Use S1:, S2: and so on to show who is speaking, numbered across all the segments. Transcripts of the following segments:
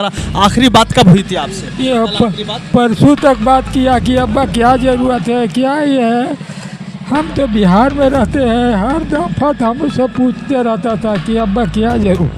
S1: आखिरी बात कब हुई थी आपसे?
S2: ये
S1: आखिरी बात
S2: परसों तक बात किया कि अब्बा क्या ज़रूरत है, क्या ये है। हम तो बिहार में रहते हैं, हर दफा हमसे पूछते रहता था कि अब्बा क्या ज़रूरत,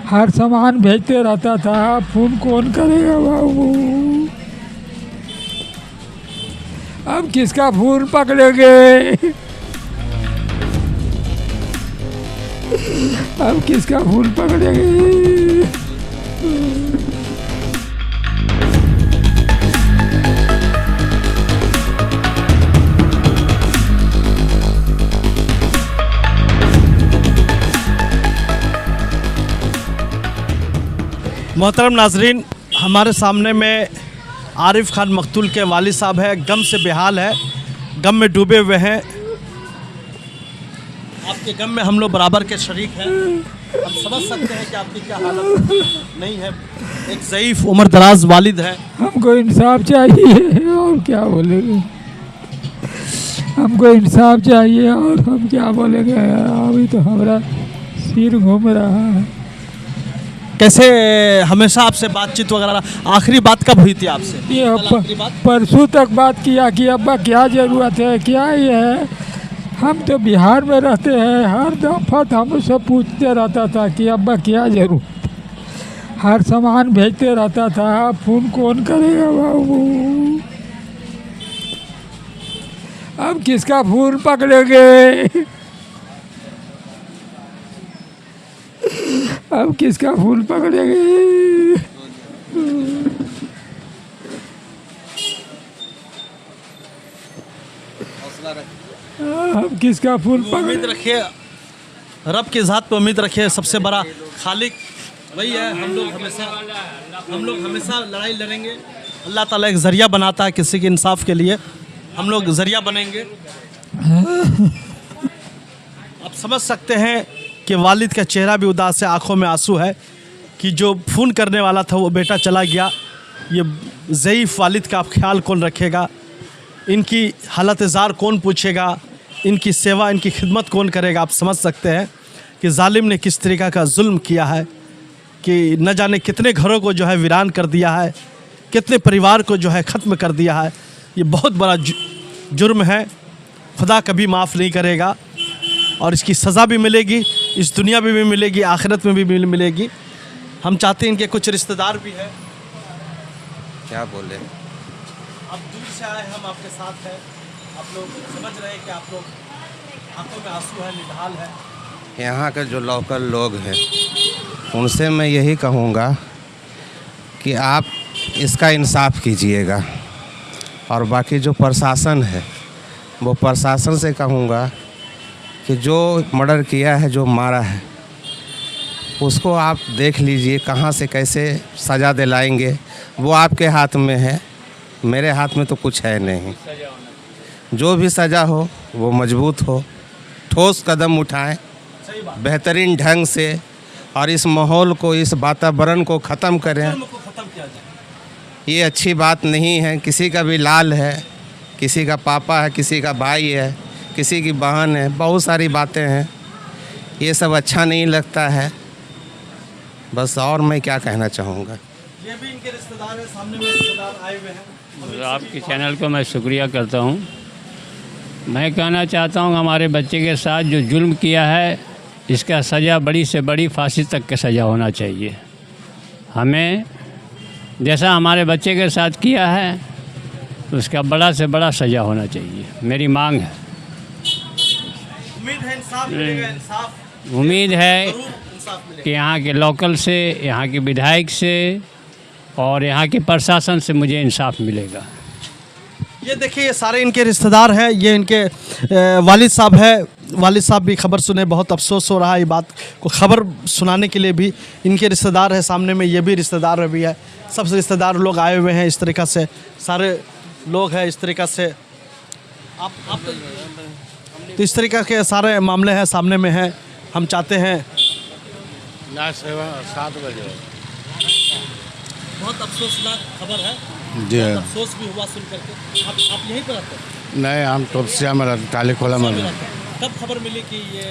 S2: हर सामान भेजते रहता था। फ़ोन कौन करेगा बाबू, अब किसका फ़ोन पकड़ेंगे, अब किसका फ़ोन पकड़ेंगे।
S1: मोहतरम नाजरीन, हमारे सामने में आरिफ खान मकतूल के वालिद साहब है, गम से बेहाल है, गम में डूबे हुए हैं। आपके गम में हम लोग बराबर के शरीक हैं। हम समझ सकते हैं कि आपकी क्या हालत नहीं है। एक ज़ईफ़ उम्र दराज वालिद है।
S2: हमको इंसाफ चाहिए और क्या बोलेंगे, हमको इंसाफ चाहिए और हम क्या बोलेंगे। अभी तो हमारा सिर घूम रहा है।
S1: कैसे हमेशा आपसे बातचीत वगैरह, आखिरी बात कब हुई थी आपसे?
S2: ये
S1: आखिरी बात
S2: परसों तक बात किया कि अब्बा क्या ज़रूरत है, क्या ये है। हम तो बिहार में रहते हैं, हर दफा हमसे पूछते रहता था कि अब्बा क्या ज़रूरत, हर सामान भेजते रहता था। फ़ोन कौन करेगा बाबू, अब किसका फ़ोन पकड़ेंगे, अब किसका फ़ोन पकड़ेंगे। अब किसका फ़ोन
S1: उम्मीद रखिए, रब की ज़ात पे उम्मीद रखिए। सबसे बड़ा खालिक वही है। हम लोग हमेशा लड़ाई लड़ेंगे। अल्लाह ताला एक ज़रिया बनाता है किसी के इंसाफ के लिए, हम लोग ज़रिया बनेंगे। आप समझ सकते हैं कि वालिद का चेहरा भी उदास है, आंखों में आंसू है कि जो फ़ोन करने वाला था वो बेटा चला गया। ये ज़ईफ़ वालिद का आप ख्याल कौन रखेगा, इनकी हालत ज़ार कौन पूछेगा, इनकी सेवा, इनकी खिदमत कौन करेगा। आप समझ सकते हैं कि जालिम ने किस तरीक़ा का जुल्म किया है कि न जाने कितने घरों को जो है वीरान कर दिया है, कितने परिवार को जो है ख़त्म कर दिया है। ये बहुत बड़ा जुर्म है, खुदा कभी माफ़ नहीं करेगा और इसकी सज़ा भी मिलेगी, इस दुनिया में भी मिलेगी, आखिरत में भी मिलेगी। हम चाहते हैं, इनके कुछ रिश्तेदार भी हैं।
S3: क्या बोले,
S1: आप दूर से आए, हम आपके साथ हैं। आप लोग समझ रहे हैं कि आप लोग आंखों में आंसू है, निढाल है।
S3: यहाँ के जो लोकल लोग हैं उनसे मैं यही कहूँगा कि आप इसका इंसाफ कीजिएगा, और बाकी जो प्रशासन है वो प्रशासन से कहूँगा कि जो मर्डर किया है, जो मारा है, उसको आप देख लीजिए कहाँ से कैसे सज़ा दिलाएंगे। वो आपके हाथ में है, मेरे हाथ में तो कुछ है नहीं। जो भी सज़ा हो वो मजबूत हो, ठोस कदम उठाएं बेहतरीन ढंग से, और इस माहौल को, इस वातावरण को ख़त्म करें। ये अच्छी बात नहीं है। किसी का भी लाल है, किसी का पापा है, किसी का भाई है, किसी की बहन है, बहुत सारी बातें हैं। ये सब अच्छा नहीं लगता है। बस और मैं क्या कहना चाहूँगा।
S1: ये भी इनके रिश्तेदार हैं, सामने में रिश्तेदार आए हुए हैं।
S4: आपके चैनल को मैं शुक्रिया करता हूँ। मैं कहना चाहता हूँ हमारे बच्चे के साथ जो जुल्म किया है, इसका सज़ा बड़ी से बड़ी फांसी तक की सज़ा होना चाहिए। हमें जैसा हमारे बच्चे के साथ किया है उसका बड़ा से बड़ा सज़ा होना चाहिए, मेरी मांग है।
S1: उम्मीद है इंसाफ मिलेगा, इंसाफ
S4: उम्मीद है
S1: जरूर इंसाफ मिलेगा।
S4: कि यहाँ के लोकल से, यहाँ के विधायक से और यहाँ के प्रशासन से मुझे इंसाफ मिलेगा।
S1: ये देखिए, ये सारे इनके रिश्तेदार हैं। ये इनके वालिद साहब है। वालिद साहब भी खबर सुने, बहुत अफसोस हो रहा है। ये बात को खबर सुनाने के लिए भी इनके रिश्तेदार है सामने में, ये भी रिश्तेदार भी है। सब रिश्तेदार लोग आए हुए हैं, इस तरीक़ा से सारे लोग हैं, इस तरीक़ा से आप तो इस तरीक़ा के सारे मामले हैं, सामने में हैं। हम चाहते हैं
S5: 7 बजे
S1: बहुत अफसोसनाक खबर है,
S5: जी
S1: बहुत अफसोस भी हुआ सुन करके। आप यहीं पर रहते हैं?
S5: नहीं, हम टोपसिया में रहते, टाली खोला में।
S1: कब खबर मिली कि ये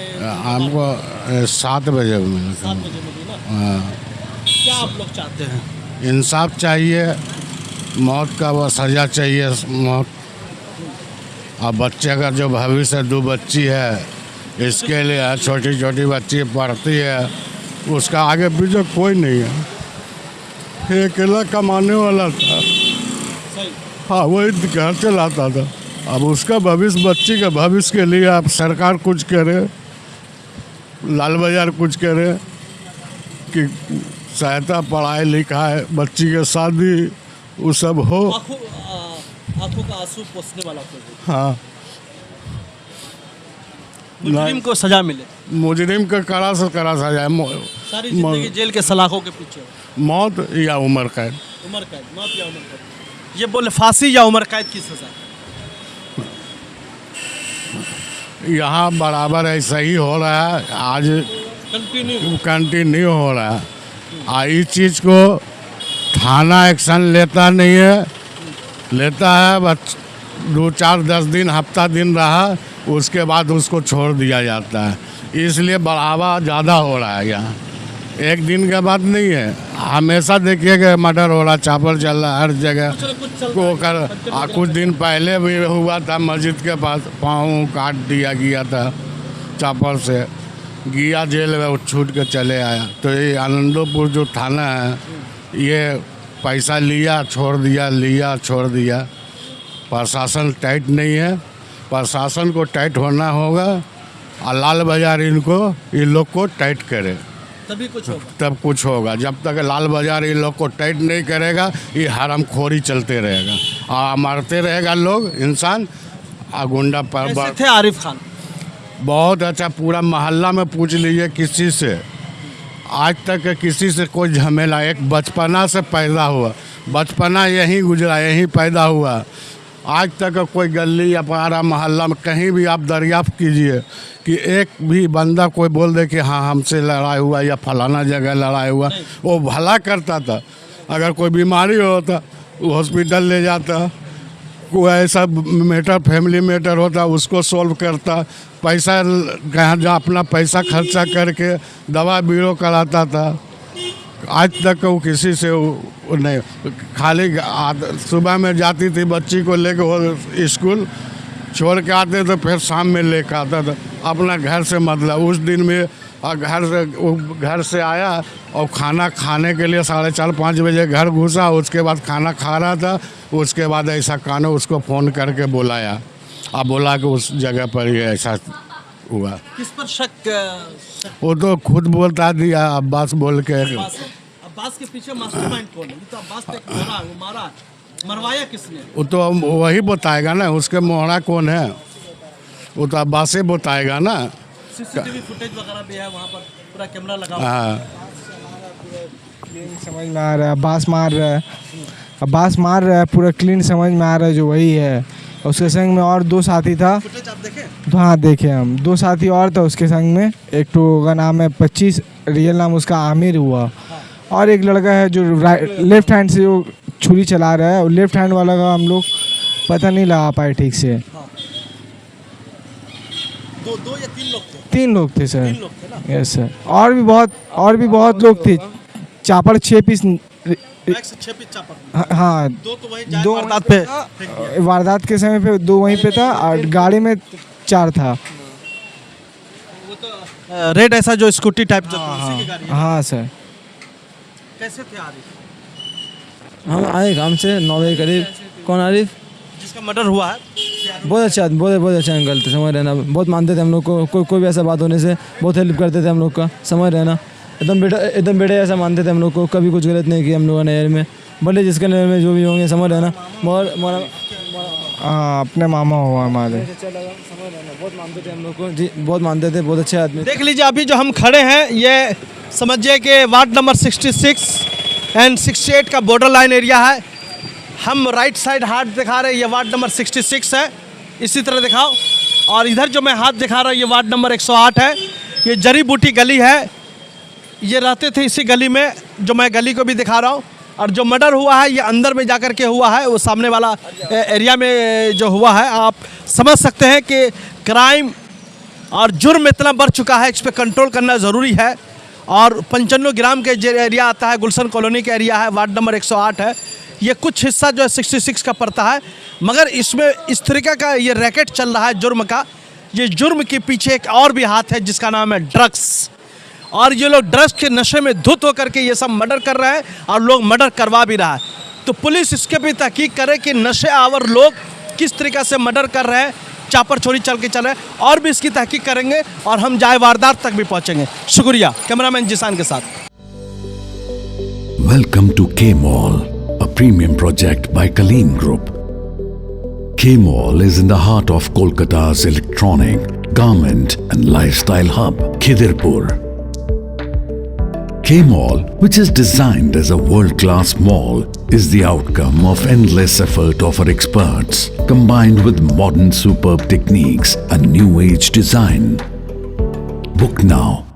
S5: हमको 7 बजे मिला।
S1: 7 बजे मिली ना?
S5: हाँ।
S1: क्या आप लोग चाहते हैं?
S5: इंसाफ चाहिए, मौत का वो सज़ा चाहिए, मौत। अब बच्चे का जो भविष्य, 2 बच्ची है, इसके लिए छोटी छोटी बच्ची पढ़ती है, उसका आगे पीछे कोई नहीं है, ये अकेला कमाने वाला था।
S1: सही।
S5: हाँ, वही घर चलाता था। अब उसका भविष्य, बच्ची का भविष्य के लिए आप सरकार कुछ करे, लाल बाजार कुछ करे कि सहायता, पढ़ाई लिखाई, बच्ची के शादी वो सब हो।
S1: आंखों का आंसू पोंछने वाला कोई।
S5: हाँ,
S1: मुजरिम को सजा मिले।
S5: मुजरिम का कड़ा से कड़ा सजा,
S1: सारी जिंदगी जेल के सलाखों के पीछे हो।
S5: मौत या उम्र कैद।
S1: उम्र कैद, मौत या उम्र कैद। ये बोले फांसी या उम्र कैद की सजा।
S5: यहाँ बराबर ऐसा ही हो रहा है, आज कंटिन्यू हो रहा है। इस चीज़ को थाना एक्शन लेता नहीं है, लेता है बस 2, 4, 10 दिन, हफ्ता दिन रहा, उसके बाद उसको छोड़ दिया जाता है। इसलिए बढ़ावा ज़्यादा हो रहा है यहाँ, एक दिन के बाद नहीं है, हमेशा देखिएगा मर्डर हो रहा, चापल चल रहा हर जगह को कर। कुछ दिन पहले भी हुआ था मस्जिद के पास, पाँव काट दिया गया था चापल से, गया जेल में, छूट के चले आया। तो ये आनंदपुर जो थाना है, ये पैसा लिया छोड़ दिया, लिया छोड़ दिया। प्रशासन टाइट नहीं है, प्रशासन को टाइट होना होगा और लाल बाजार इन लोग को टाइट करे,
S1: तभी कुछ होगा।
S5: तब कुछ होगा। जब तक लाल बाजार इन लोग को टाइट नहीं करेगा, ये हरामखोरी चलते रहेगा और मारते रहेगा लोग, इंसान और गुंडा पर।
S1: कैसे थे आरिफ खान?
S5: बहुत अच्छा, पूरा मोहल्ला में पूछ लीजिए किसी से, आज तक किसी से कोई झमेला, एक बचपना से पैदा हुआ, बचपना यहीं गुजरा, यहीं पैदा हुआ, आज तक कोई गली या पारा मोहल्ला में कहीं भी आप दरियाफ्त कीजिए कि एक भी बंदा कोई बोल दे कि हाँ हमसे लड़ाई हुआ या फलाना जगह लड़ाई हुआ। वो भला करता था, अगर कोई बीमारी होता वो हॉस्पिटल ले जाता, कोई ऐसा मैटर, फैमिली मैटर होता उसको सॉल्व करता, पैसा कहाँ जहाँ अपना पैसा खर्चा करके दवा बीरो कराता था। आज तक वो किसी से वो नहीं, खाली सुबह में जाती थी बच्ची को लेकर वो स्कूल छोड़ के आते तो फिर शाम में लेकर आता था, अपना घर से मतलब। उस दिन में घर से आया और खाना खाने के लिए 4:30 5 बजे घर घुसा, उसके बाद खाना खा रहा था, उसके बाद ऐसा कानो उसको फ़ोन करके बुलाया और बोला कि उस जगह पर ये ऐसा हुआ।
S1: किस पर शक?
S5: वो तो खुद बोलता दिया, अब्बास बोल के।
S1: अब्बास के पीछे मास्टरमाइंड कौन है? तो अब्बास ने मारा, वो मारा, मरवाया किसने?
S5: वो तो वही बताएगा ना, उसके मोहरा कौन है, वो तो अब्बास ही बताएगा ना।
S1: सीसीटीवी फुटेज वगैरह भी है वहाँ पर, पूरा कैमरा लगा हुआ है।
S5: हाँ,
S2: क्लीन समझ में आ रहा है, अब्बास मार रहा है, अब्बास मार रहा है, पूरा क्लीन समझ में आ रहा है जो वही है। उसके संग में और 2 साथी था।
S1: फुटेज आप देखें?
S2: तो हाँ देखे हम, 2 साथी और था उसके संग में। एक तो का नाम है 25, रियल नाम उसका आमिर हुआ, और एक लड़का है जो लेफ्ट हैंड से वो छुरी चला रहा है, और लेफ्ट हैंड वाला का हम लोग पता नहीं लगा पाए ठीक से।
S1: दो या 3 लोग थे?
S2: 3 लोग थे सर।
S1: 3 लोग थे ना?
S2: यस सर, और भी बहुत लोग थे। चापड़ 6 पीस,
S1: 6 पीस चापड़।
S2: हाँ,
S1: 2 तो वही जाए वारदात पे फेंक दिया।
S2: वारदात के समय पे 2 वहीं पे था, और गाड़ी में 4 था।
S1: वो तो रेड ऐसा जो स्कूटी टाइप जो थी, उसी की गाड़ी है।
S2: हाँ सर।
S1: कैसे थे आरिफ?
S6: हम आए काम से 9 बजे करीब। कौन आरिफ?
S1: जिसका मर्डर हुआ है।
S6: बहुत अच्छा, बहुत अच्छा अंकल थे, समझ रहना, बहुत मानते थे हम लोग को, कोई भी ऐसा बात होने से बहुत हेल्प करते थे हम लोग का, समझ रहना, एकदम बेटे ऐसा मानते थे हम लोग को, कभी कुछ गलत नहीं किया हम लोगों ने नहर में, भले जिसके नहर में जो भी होंगे, समझ रहना।
S2: हाँ, अपने मामा हुआ हमारे।
S6: बहुत मानते थे हम लोग को जी, बहुत मानते थे, बहुत अच्छे आदमी।
S1: देख लीजिए अभी जो हम खड़े हैं, ये समझिए कि वार्ड नंबर 66 एंड 68 का बॉर्डर लाइन एरिया है। हम राइट साइड हाथ दिखा रहे हैं, ये वार्ड नंबर 66 है, इसी तरह दिखाओ। और इधर जो मैं हाथ दिखा रहा हूँ, ये वार्ड नंबर 108 है। ये जड़ी बूटी गली है, ये रहते थे इसी गली में, जो मैं गली को भी दिखा रहा हूँ। और जो मर्डर हुआ है ये अंदर में जाकर के हुआ है, वो सामने वाला एरिया में जो हुआ है। आप समझ सकते हैं कि क्राइम और जुर्म इतना बढ़ चुका है, इस पर कंट्रोल करना ज़रूरी है। और 95 ग्राम के जो एरिया आता है, गुलशन कॉलोनी का एरिया है, वार्ड नंबर 108 है, ये कुछ हिस्सा जो है 66 का पड़ता है। मगर इसमें इस तरीक़े का ये रैकेट चल रहा है जुर्म का। ये जुर्म के पीछे एक और भी हाथ है जिसका नाम है ड्रग्स, और ये लोग ड्रग्स के नशे में धुत होकर के ये सब मर्डर कर रहे हैं और लोग मर्डर करवा भी रहा है। तो पुलिस इसके भी तहकीक करे कि नशे आवर लोग किस तरीक़े से मर्डर कर रहे हैं, चापर चोरी चल के चल रहे हैं, और भी इसकी तहकीक करेंगे और हम जाए वारदात तक भी पहुँचेंगे। शुक्रिया। कैमरामैन जिसान के साथ।
S7: Welcome to K-Mall, a premium project by Kaleen Group. K-Mall is in the heart of Kolkata's electronic, garment and lifestyle hub, Khidirpur. K-Mall, which is designed as a world-class mall, is the outcome of endless effort of our experts, combined with modern superb techniques and new age design. Book now